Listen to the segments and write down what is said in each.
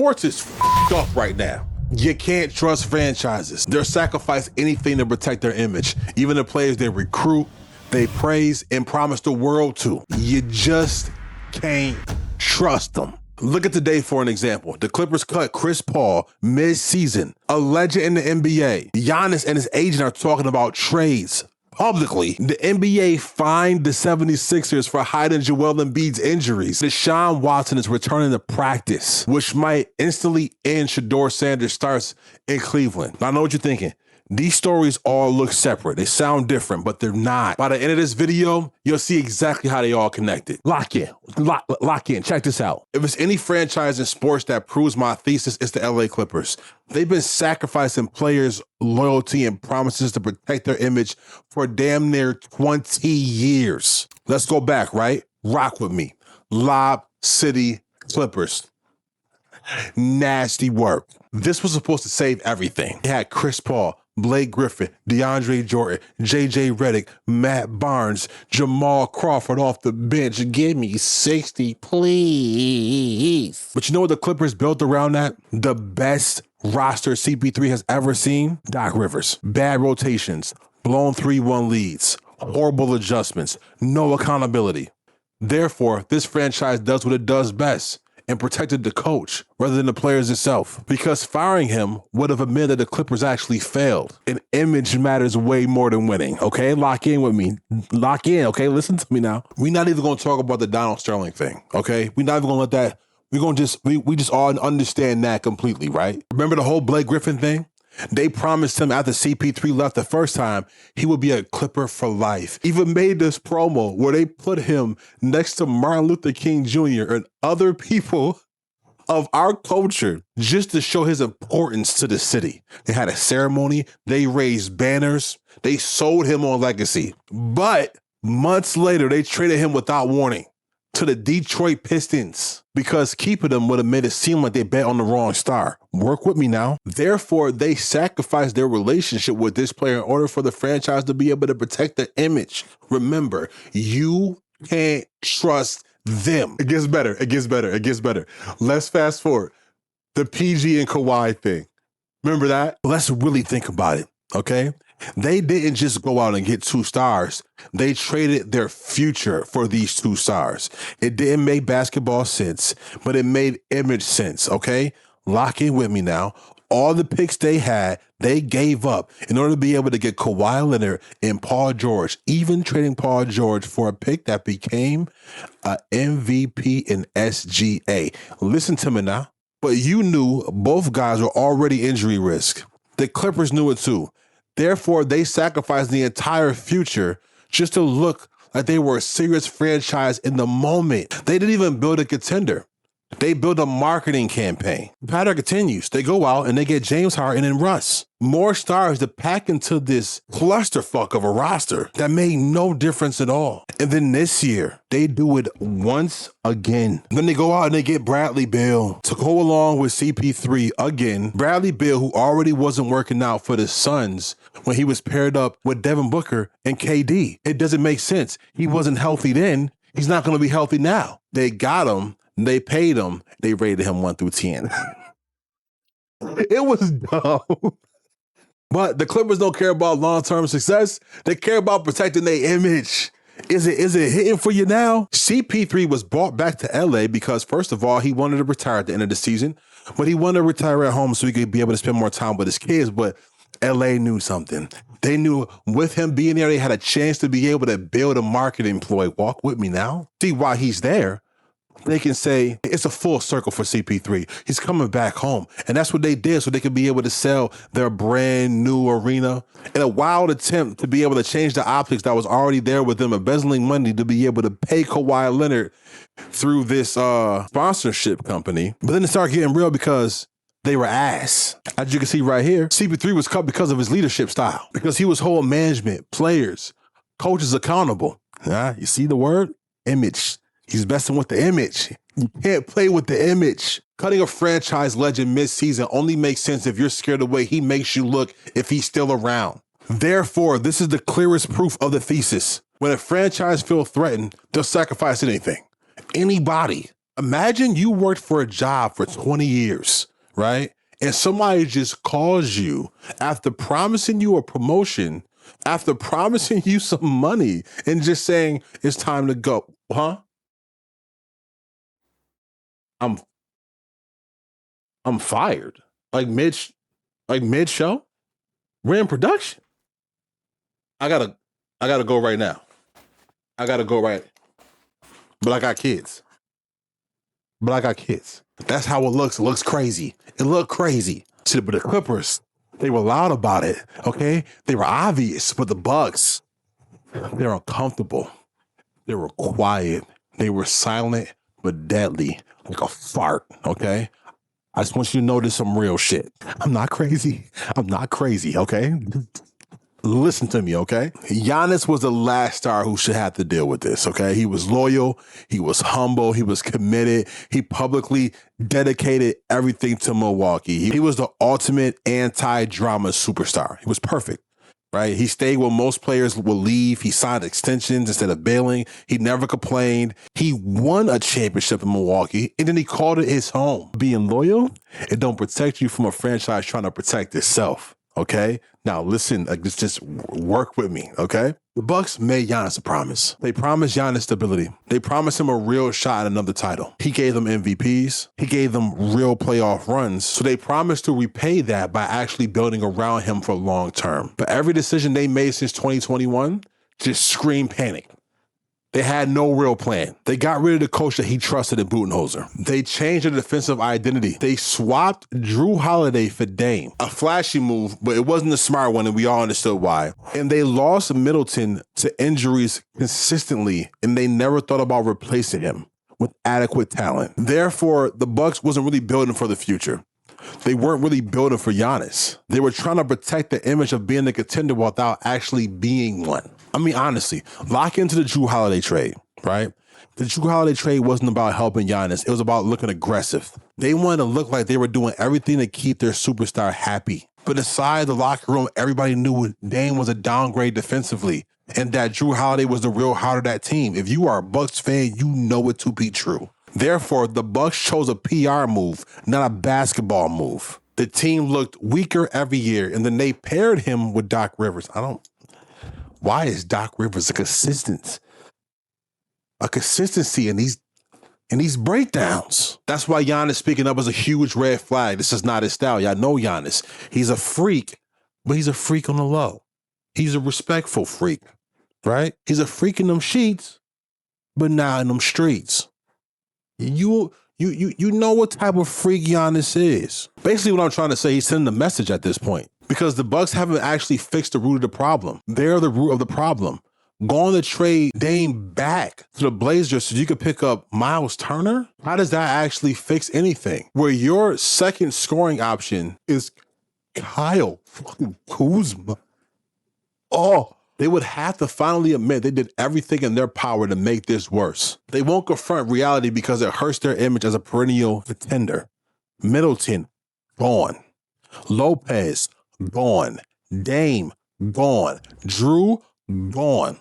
Sports is up right now. You can't trust franchises. They'll sacrifice anything to protect their image. Even the players they recruit, they praise, and promise the world to. You just can't trust them. Look at today for an example. The Clippers cut Chris Paul mid-season, a legend in the NBA. Giannis and his agent are talking about trades. Publicly, the NBA fined the 76ers for hiding Joel Embiid's injuries. Deshaun Watson is returning to practice, which might instantly end Shedeur Sanders' starts in Cleveland. Now, I know what you're thinking. These stories all look separate. They sound different, but they're not. By the end of this video, you'll see exactly how they all connected. Lock in. Check this out. If it's any franchise in sports that proves my thesis, it's the LA Clippers. They've been sacrificing players' loyalty and promises to protect their image for damn near 20 years. Let's go back, right? Rock with me. Lob City Clippers. Nasty work. This was supposed to save everything. They had Chris Paul, Blake Griffin, DeAndre Jordan, JJ Redick, Matt Barnes, Jamal Crawford off the bench. Give me 60, please. But you know what the Clippers built around that? The best roster CP3 has ever seen? Doc Rivers. Bad rotations, blown 3-1 leads, horrible adjustments, no accountability. Therefore, this franchise does what it does best and protected the coach rather than the players itself. Because firing him would have admitted that the Clippers actually failed. And image matters way more than winning, okay? Lock in with me. Lock in, okay? Listen to me now. We're not even going to talk about the Donald Sterling thing, okay? We're not even going to let that, we're going to we just all understand that completely, right? Remember the whole Blake Griffin thing? They promised him after CP3 left the first time, he would be a Clipper for life. Even made this promo where they put him next to Martin Luther King Jr. and other people of our culture just to show his importance to the city. They had a ceremony, they raised banners, they sold him on legacy. But months later, they traded him without warning to the Detroit Pistons because keeping them would have made it seem like they bet on the wrong star. Work with me now. Therefore, they sacrificed their relationship with this player in order for the franchise to be able to protect their image. Remember, you can't trust them. It gets better. It gets better. It gets better. Let's fast forward. The PG and Kawhi thing. Remember that? Let's really think about it, okay? They didn't just go out and get 2 stars. They traded their future for these 2 stars. It didn't make basketball sense, but it made image sense, okay? Lock in with me now. All the picks they had, they gave up in order to be able to get Kawhi Leonard and Paul George, even trading Paul George for a pick that became an MVP in SGA. Listen to me now. But you knew both guys were already injury risk. The Clippers knew it too. Therefore, they sacrificed the entire future just to look like they were a serious franchise in the moment. They didn't even build a contender. They built a marketing campaign. The pattern continues. They go out and they get James Harden and Russ. More stars to pack into this clusterfuck of a roster that made no difference at all. And then this year, they do it once again. Then they go out and they get Bradley Beal to go along with CP3 again. Bradley Beal, who already wasn't working out for the Suns when he was paired up with Devin Booker and KD. It doesn't make sense. He wasn't healthy then. He's not going to be healthy now. They got him. They paid him. They rated him 1 through 10. It was dumb. But the Clippers don't care about long-term success. They care about protecting their image. Is it hitting for you now? CP3 was brought back to LA because, first of all, he wanted to retire at the end of the season, but he wanted to retire at home so he could be able to spend more time with his kids. But LA knew something. They knew with him being there, they had a chance to be able to build a marketing ploy. Walk with me now. See why he's there. They can say it's a full circle for CP3. He's coming back home. And that's what they did so they could be able to sell their brand new arena in a wild attempt to be able to change the optics that was already there with them, embezzling money to be able to pay Kawhi Leonard through this sponsorship company. But then it started getting real because they were ass. As you can see right here, CP3 was cut because of his leadership style, because he was holding management, players, coaches accountable. You see the word? Image. He's messing with the image. You can't play with the image. Cutting a franchise legend mid-season only makes sense if you're scared of the way he makes you look if he's still around. Therefore, this is the clearest proof of the thesis. When a franchise feels threatened, they'll sacrifice anything, anybody, Imagine you worked for a job for 20 years, right? And somebody just calls you after promising you a promotion, after promising you some money, and just saying it's time to go. Huh? I'm I'm fired. Like mid show? We're in production. I gotta go right now. I gotta go right. But I got kids. That's how it looks. It looks crazy. It looked crazy. See, but the Clippers, they were loud about it. Okay, they were obvious. But the Bucks, they're uncomfortable. They were quiet. They were silent but deadly, like a fart. Okay. I just want you to know this some real shit. I'm not crazy. Okay. Listen to me, okay? Giannis was the last star who should have to deal with this, okay? He was loyal, he was humble, he was committed, he publicly dedicated everything to Milwaukee. He was the ultimate anti-drama superstar. He was perfect, right? He stayed where most players will leave. He signed extensions instead of bailing. He never complained. He won a championship in Milwaukee, and then he called it his home. Being loyal, it don't protect you from a franchise trying to protect itself. Okay. Now listen, like just work with me. Okay. The Bucks made Giannis a promise. They promised Giannis stability. They promised him a real shot at another title. He gave them MVPs. He gave them real playoff runs. So they promised to repay that by actually building around him for long term. But every decision they made since 2021 just screamed panic. They had no real plan. They got rid of the coach that he trusted in Budenholzer. They changed their defensive identity. They swapped Drew Holiday for Dame. A flashy move, but it wasn't a smart one, and we all understood why. And they lost Middleton to injuries consistently, and they never thought about replacing him with adequate talent. Therefore, the Bucks wasn't really building for the future. They weren't really building for Giannis. They were trying to protect the image of being a contender without actually being one. I mean, honestly, lock into the Drew Holiday trade, right? The Drew Holiday trade wasn't about helping Giannis. It was about looking aggressive. They wanted to look like they were doing everything to keep their superstar happy. But inside the locker room, everybody knew Dame was a downgrade defensively and that Drew Holiday was the real heart of that team. If you are a Bucks fan, you know it to be true. Therefore, the Bucks chose a PR move, not a basketball move. The team looked weaker every year, and then they paired him with Doc Rivers. Why is Doc Rivers a consistency in these breakdowns? That's why Giannis speaking up is a huge red flag. This is not his style. Y'all know Giannis. He's a freak, but he's a freak on the low. He's a respectful freak, right? He's a freak in them sheets, but not in them streets. You know what type of freak Giannis is. Basically what I'm trying to say, he's sending a message at this point because the Bucks haven't actually fixed the root of the problem. They're the root of the problem. Going to trade Dame back to the Blazers so you could pick up Miles Turner? How does that actually fix anything? Where your second scoring option is Kyle fucking Kuzma. Oh, they would have to finally admit they did everything in their power to make this worse. They won't confront reality because it hurts their image as a perennial contender. Middleton, gone. Lopez, gone. Dame, gone. Drew, gone.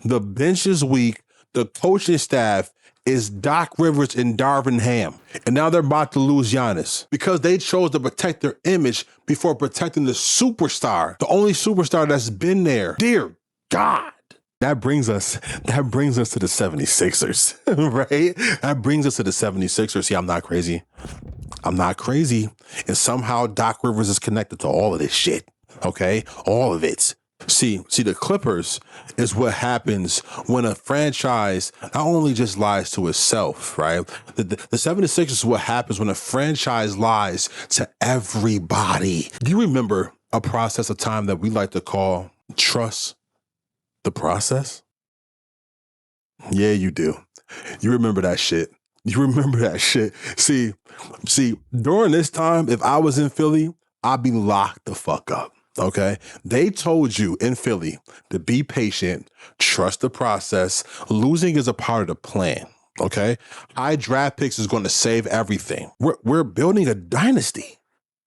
The bench is weak. The coaching staff is Doc Rivers and Darvin Ham. And now they're about to lose Giannis because they chose to protect their image before protecting the superstar, the only superstar that's been there. Dear God. That brings us to the 76ers, right? That brings us to the 76ers. See, I'm not crazy. And somehow Doc Rivers is connected to all of this shit, okay? All of it. See, the Clippers is what happens when a franchise not only just lies to itself, right? The 76ers is what happens when a franchise lies to everybody. Do you remember a process of time that we like to call trust the process? Yeah, you do. You remember that shit. See, during this time, if I was in Philly, I'd be locked the fuck up. Okay. They told you in Philly to be patient, trust the process. Losing is a part of the plan. Okay. High draft picks is going to save everything. We're building a dynasty.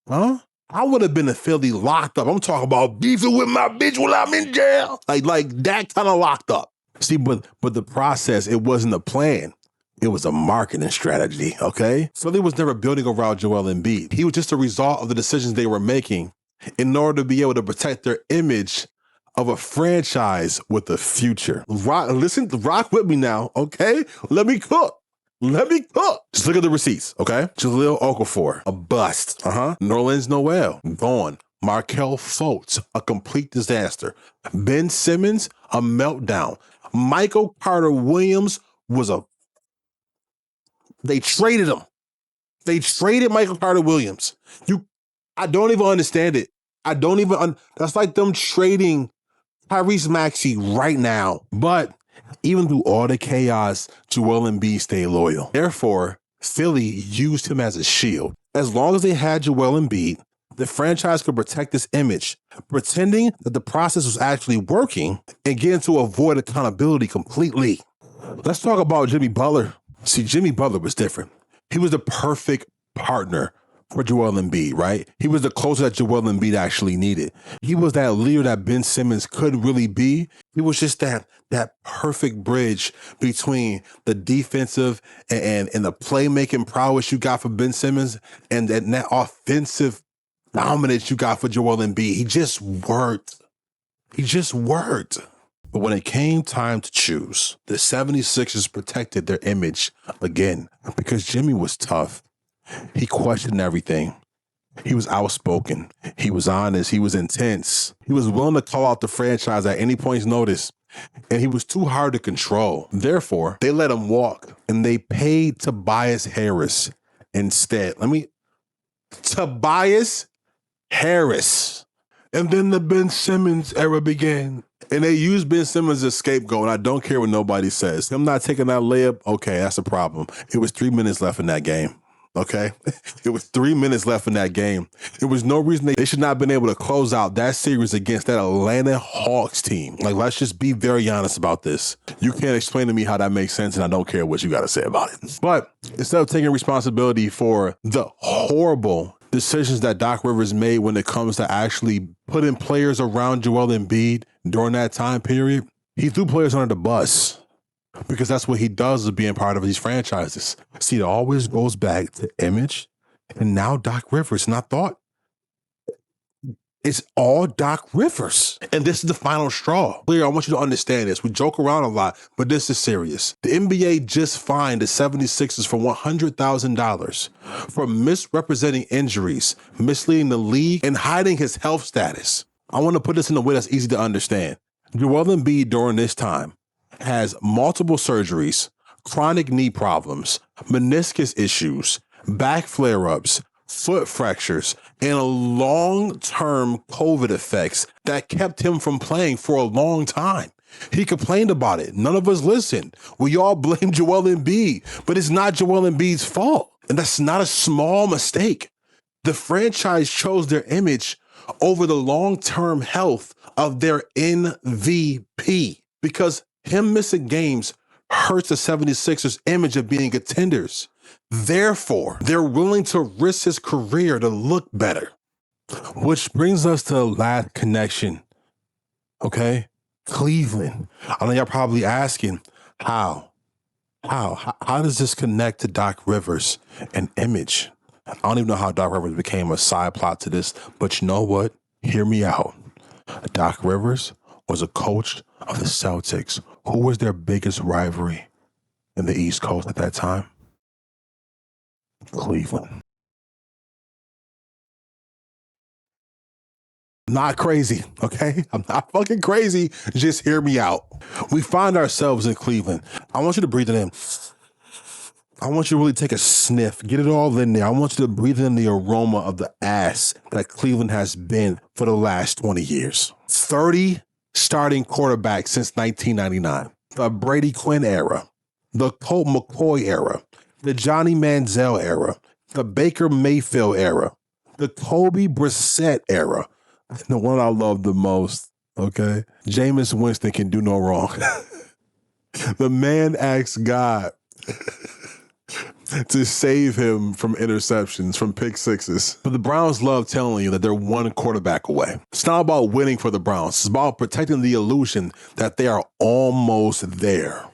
Huh? I would have been in Philly locked up. I'm talking about beefing with my bitch while I'm in jail. Like that kind of locked up. See, but the process, it wasn't a plan. It was a marketing strategy, okay? Philly was never building around Joel Embiid. He was just a result of the decisions they were making in order to be able to protect their image of a franchise with a future. Rock with me now, okay? Let me cook. Just look at the receipts, okay? Jahlil Okafor, a bust. Nerlens Noel, gone. Markelle Fultz, a complete disaster. Ben Simmons, a meltdown. Michael Carter-Williams was they traded him. They traded Michael Carter-Williams. I don't even understand it. That's like them trading Tyrese Maxey right now. But even through all the chaos, Joel Embiid stayed loyal. Therefore, Philly used him as a shield. As long as they had Joel Embiid, the franchise could protect this image, pretending that the process was actually working and getting to avoid accountability completely. Let's talk about Jimmy Butler. See, Jimmy Butler was different. He was the perfect partner for Joel Embiid, right? He was the closer that Joel Embiid actually needed. He was that leader that Ben Simmons couldn't really be. He was just that perfect bridge between the defensive and the playmaking prowess you got for Ben Simmons and that offensive dominance you got for Joel Embiid. He just worked. But when it came time to choose, the 76ers protected their image again because Jimmy was tough. He questioned everything. He was outspoken. He was honest. He was intense. He was willing to call out the franchise at any point's notice. And he was too hard to control. Therefore, they let him walk and they paid Tobias Harris instead. Tobias Harris. And then the Ben Simmons era began. And they used Ben Simmons as a scapegoat, and I don't care what nobody says. Him not taking that layup, okay, that's a problem. It was 3 minutes left in that game, okay? It was 3 minutes left in that game. There was no reason they should not have been able to close out that series against that Atlanta Hawks team. Like, let's just be very honest about this. You can't explain to me how that makes sense, and I don't care what you got to say about it. But instead of taking responsibility for the horrible decisions that Doc Rivers made when it comes to actually putting players around Joel Embiid during that time period, he threw players under the bus because that's what he does as being part of these franchises. See, it always goes back to image and now Doc Rivers. And I thought it's all Doc Rivers. And this is the final straw. Clear, I want you to understand this. We joke around a lot, but this is serious. The NBA just fined the 76ers for $100,000 for misrepresenting injuries, misleading the league, and hiding his health status. I want to put this in a way that's easy to understand. Joel Embiid during this time has multiple surgeries, chronic knee problems, meniscus issues, back flare-ups, foot fractures, and long-term COVID effects that kept him from playing for a long time. He complained about it. None of us listened. We all blame Joel Embiid, but it's not Joel Embiid's fault. And that's not a small mistake. The franchise chose their image over the long-term health of their MVP because him missing games hurts the 76ers' image of being contenders. Therefore, they're willing to risk his career to look better. Which brings us to the last connection. Okay? Cleveland. I know y'all probably asking, how? How does this connect to Doc Rivers and image? I don't even know how Doc Rivers became a side plot to this, but you know what? Hear me out. Doc Rivers was a coach of the Celtics. Who was their biggest rivalry in the East Coast at that time? Cleveland. Not crazy, okay? I'm not fucking crazy. Just hear me out. We find ourselves in Cleveland. I want you to breathe it in. I want you to really take a sniff. Get it all in there. I want you to breathe in the aroma of the ass that Cleveland has been for the last 20 years. 30 starting quarterbacks since 1999. The Brady Quinn era. The Colt McCoy era. The Johnny Manziel era. The Baker Mayfield era. The Kobe Brissett era. And the one I love the most, okay? Jameis Winston can do no wrong. The man asked God to save him from interceptions, from pick sixes. But the Browns love telling you that they're one quarterback away. It's not about winning for the Browns. It's about protecting the illusion that they are almost there.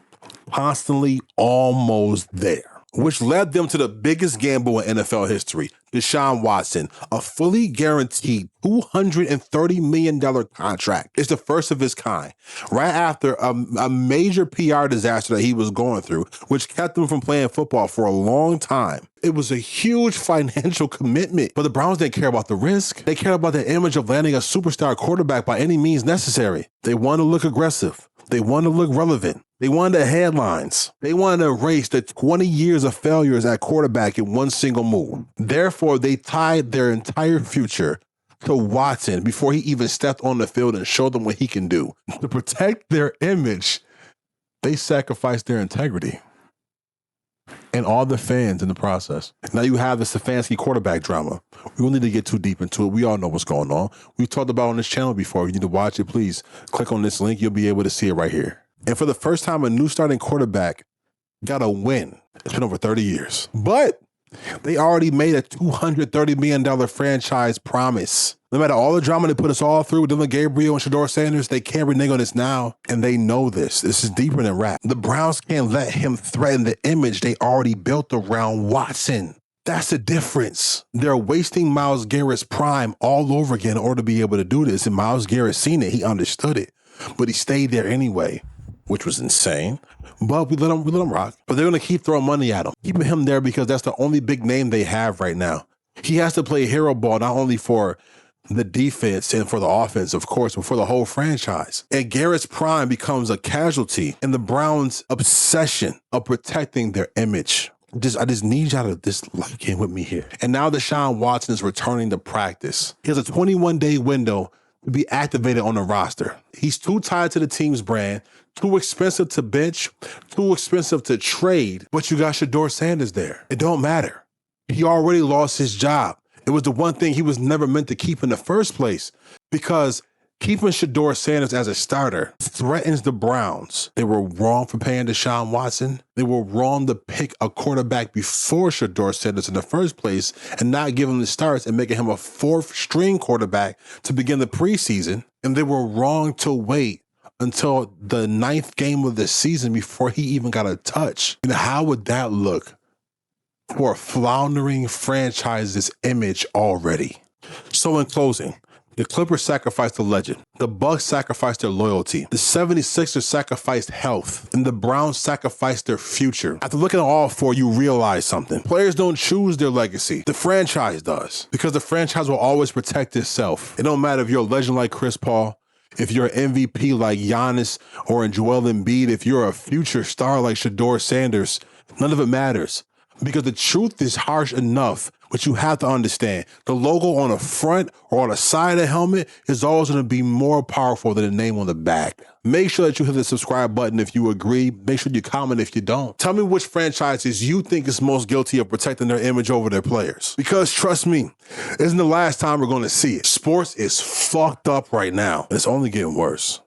constantly almost there, which led them to the biggest gamble in NFL history. Deshaun Watson, a fully guaranteed $230 million contract. It's the first of its kind, right after a major PR disaster that he was going through, which kept him from playing football for a long time. It was a huge financial commitment, but the Browns didn't care about the risk. They cared about the image of landing a superstar quarterback by any means necessary. They wanted to look aggressive. They wanted to look relevant. They wanted the headlines. They wanted to erase the 20 years of failures at quarterback in one single move. Therefore, they tied their entire future to Watson before he even stepped on the field and showed them what he can do. To protect their image, they sacrificed their integrity and all the fans in the process. Now you have the Stefanski quarterback drama. We don't need to get too deep into it. We all know what's going on. We've talked about it on this channel before. If you need to watch it, please click on this link. You'll be able to see it right here. And for the first time, a new starting quarterback got a win. It's been over 30 years. But they already made a $230 million franchise promise. No matter all the drama they put us all through, Dylan Gabriel and Shedeur Sanders, they can't renege on this now. And they know this. This is deeper than rap. The Browns can't let him threaten the image they already built around Watson. That's the difference. They're wasting Myles Garrett's prime all over again in order to be able to do this. And Myles Garrett seen it. He understood it. But he stayed there anyway, which was insane. But we let him rock. But they're going to keep throwing money at him, keeping him there because that's the only big name they have right now. He has to play hero ball, not only for the defense and for the offense, of course, but for the whole franchise. And Garrett's prime becomes a casualty in the Browns' obsession of protecting their image. I just need y'all to just lock in with me here. And now Deshaun Watson is returning to practice. He has a 21-day window to be activated on the roster. He's too tied to the team's brand, too expensive to bench, too expensive to trade, but you got Shedeur Sanders there. It don't matter. He already lost his job. It was the one thing he was never meant to keep in the first place, because keeping Shedeur Sanders as a starter threatens the Browns. They were wrong for paying Deshaun Watson. They were wrong to pick a quarterback before Shedeur Sanders in the first place and not give him the starts and making him a fourth-string quarterback to begin the preseason. And they were wrong to wait until the 9th game of the season before he even got a touch. And how would that look for a floundering franchise's image already? So in closing, the Clippers sacrificed a legend. The Bucks sacrificed their loyalty. The 76ers sacrificed health. And the Browns sacrificed their future. After looking at all four, you realize something. Players don't choose their legacy. The franchise does. Because the franchise will always protect itself. It don't matter if you're a legend like Chris Paul, if you're an MVP like Giannis or in Joel Embiid, if you're a future star like Shedeur Sanders, none of it matters. Because the truth is harsh enough, but you have to understand the logo on the front or on the side of the helmet is always going to be more powerful than the name on the back. Make sure that you hit the subscribe button if you agree. Make sure you comment if you don't. Tell me which franchises you think is most guilty of protecting their image over their players. Because trust me, isn't the last time we're going to see it. Sports is fucked up right now, and it's only getting worse.